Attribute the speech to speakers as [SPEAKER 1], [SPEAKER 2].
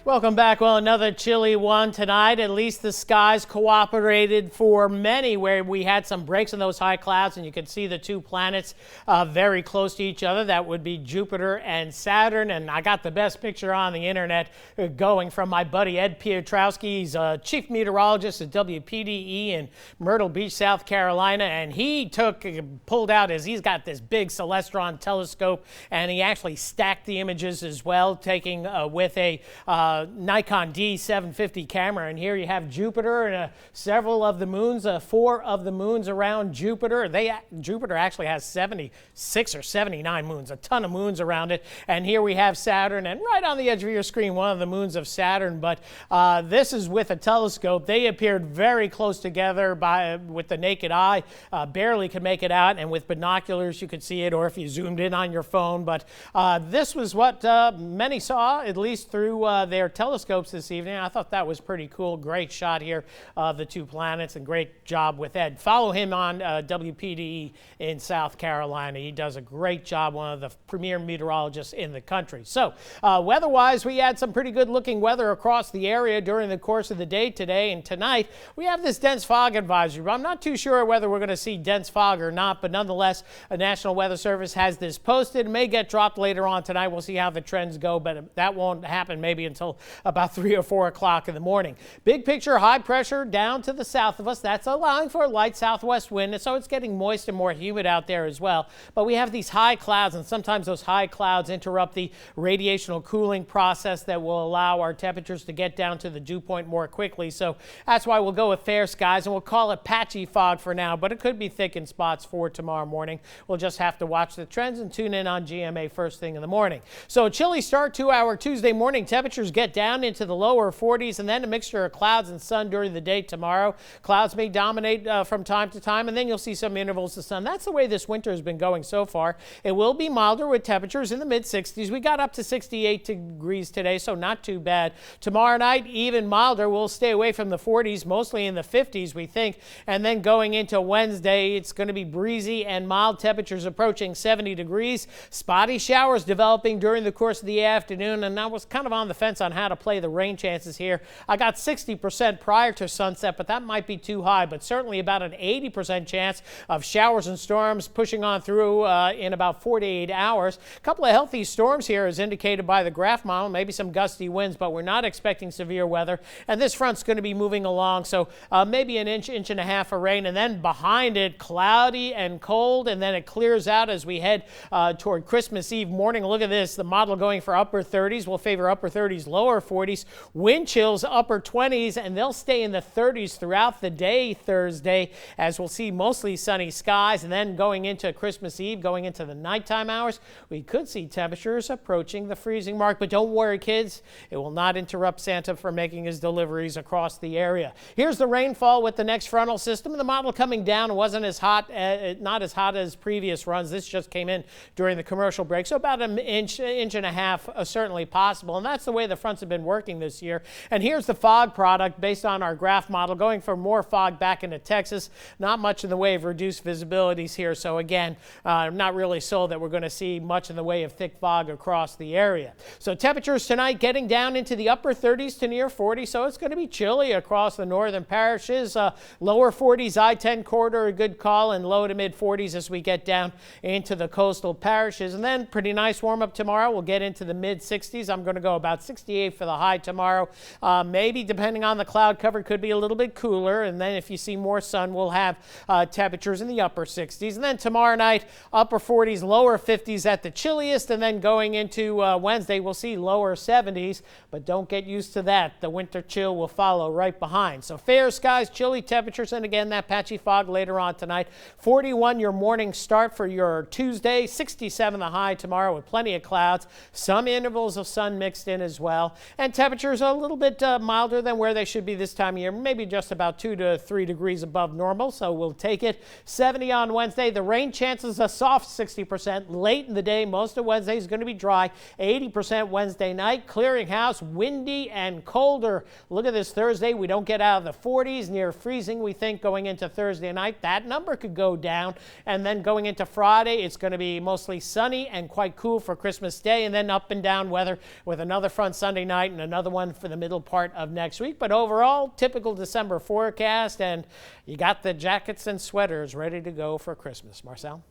[SPEAKER 1] Welcome back. Well, another chilly one tonight. At least the skies cooperated for many, where we had some breaks in those high clouds, and you can see the two planets very close to each other. That would be Jupiter and Saturn. And I got the best picture on the internet going from my buddy Ed Piotrowski. He's a chief meteorologist at WPDE in Myrtle Beach, South Carolina. And he pulled out he's got this big Celestron telescope, and he actually stacked the images as well, taking with a Nikon D750 camera. And here you have Jupiter and several of the moons, 4 of the moons around Jupiter. Jupiter actually has 76 or 79 moons, a ton of moons around it. And here we have Saturn, and right on the edge of your screen, one of the moons of Saturn. But this is with a telescope. They appeared very close together with the naked eye. Barely could make it out, and with binoculars you could see it, or if you zoomed in on your phone. But this was what many saw, at least through their telescopes this evening. I thought that was pretty cool. Great shot here of the two planets, and great job with Ed. Follow him on WPDE in South Carolina. He does a great job, one of the premier meteorologists in the country. So weather-wise, we had some pretty good looking weather across the area during the course of the day today, and tonight we have this dense fog advisory. I'm not too sure whether we're going to see dense fog or not, but nonetheless, a National Weather Service has this posted. It may get dropped later on tonight. We'll see how the trends go, but that won't happen maybe until about 3 or 4 o'clock in the morning. Big picture, high pressure down to the south of us. That's allowing for a light southwest wind, and so it's getting moist and more humid out there as well. But we have these high clouds, and sometimes those high clouds interrupt the radiational cooling process that will allow our temperatures to get down to the dew point more quickly. So that's why we'll go with fair skies, and we'll call it patchy fog for now, but it could be thick in spots for tomorrow morning. We'll just have to watch the trends and tune in on GMA first thing in the morning. So a chilly start to our Tuesday morning. Temperatures get down into the lower 40s, and then a mixture of clouds and sun during the day tomorrow. Clouds may dominate from time to time, and then you'll see some intervals of sun. That's the way this winter has been going so far. It will be milder with temperatures in the mid-60s. We got up to 68 degrees today, so not too bad. Tomorrow night, even milder. We'll stay away from the 40s, mostly in the 50s, we think. And then going into Wednesday, it's going to be breezy and mild, temperatures approaching 70 degrees. Spotty showers developing during the course of the afternoon, and I was kind of on the fence on how to play the rain chances here. I got 60% prior to sunset, but that might be too high, but certainly about an 80% chance of showers and storms pushing on through in about 48 hours. A couple of healthy storms here as indicated by the graph model, maybe some gusty winds, but we're not expecting severe weather. And this front's going to be moving along, so maybe an inch and a half of rain, and then behind it, cloudy and cold, and then it clears out as we head toward Christmas Eve morning. Look at this, the model going for upper 30s. We'll favor upper 30s, lower 40s. Wind chills upper 20s, and they'll stay in the 30s throughout the day Thursday, as we'll see mostly sunny skies. And then going into Christmas Eve, going into the nighttime hours, we could see temperatures approaching the freezing mark. But don't worry, kids, it will not interrupt Santa from making his deliveries across the area. Here's the rainfall with the next frontal system. The model coming down wasn't as hot, not as hot as previous runs. This just came in during the commercial break, so about an inch and a half certainly possible. And that's the way the fronts have been working this year. And here's the fog product based on our graph model, going for more fog back into Texas. Not much in the way of reduced visibilities here. So again, I'm not really sold that we're going to see much in the way of thick fog across the area. So temperatures tonight getting down into the upper 30s to near 40. So it's going to be chilly across the northern parishes. Lower 40s, I-10 corridor, a good call, and low to mid 40s as we get down into the coastal parishes. And then pretty nice warm up tomorrow. We'll get into the mid 60s. I'm going to go about 68 for the high tomorrow. Maybe depending on the cloud cover, could be a little bit cooler. And then if you see more sun, we'll have temperatures in the upper 60s. And then tomorrow night, upper 40s, lower 50s at the chilliest. And then going into Wednesday, we'll see lower 70s. But don't get used to that. The winter chill will follow right behind. So fair skies, chilly temperatures, and again, that patchy fog later on tonight. 41 your morning start for your Tuesday, 67 the high tomorrow with plenty of clouds, some intervals of sun mixed in as well. And temperatures a little bit milder than where they should be this time of year, maybe just about 2 to 3 degrees above normal, so we'll take it. 70 on Wednesday. The rain chances a soft 60% late in the day. Most of Wednesday is going to be dry. 80% Wednesday night. Clearing house, windy and colder. Look at this Thursday. We don't get out of the 40s, near freezing, we think, going into Thursday night. That number could go down. And then going into Friday, it's going to be mostly sunny and quite cool for Christmas Day, and then up and down weather with another front Sunday. Sunday night and another one for the middle part of next week. But overall, typical December forecast, and you got the jackets and sweaters ready to go for Christmas. Marcel?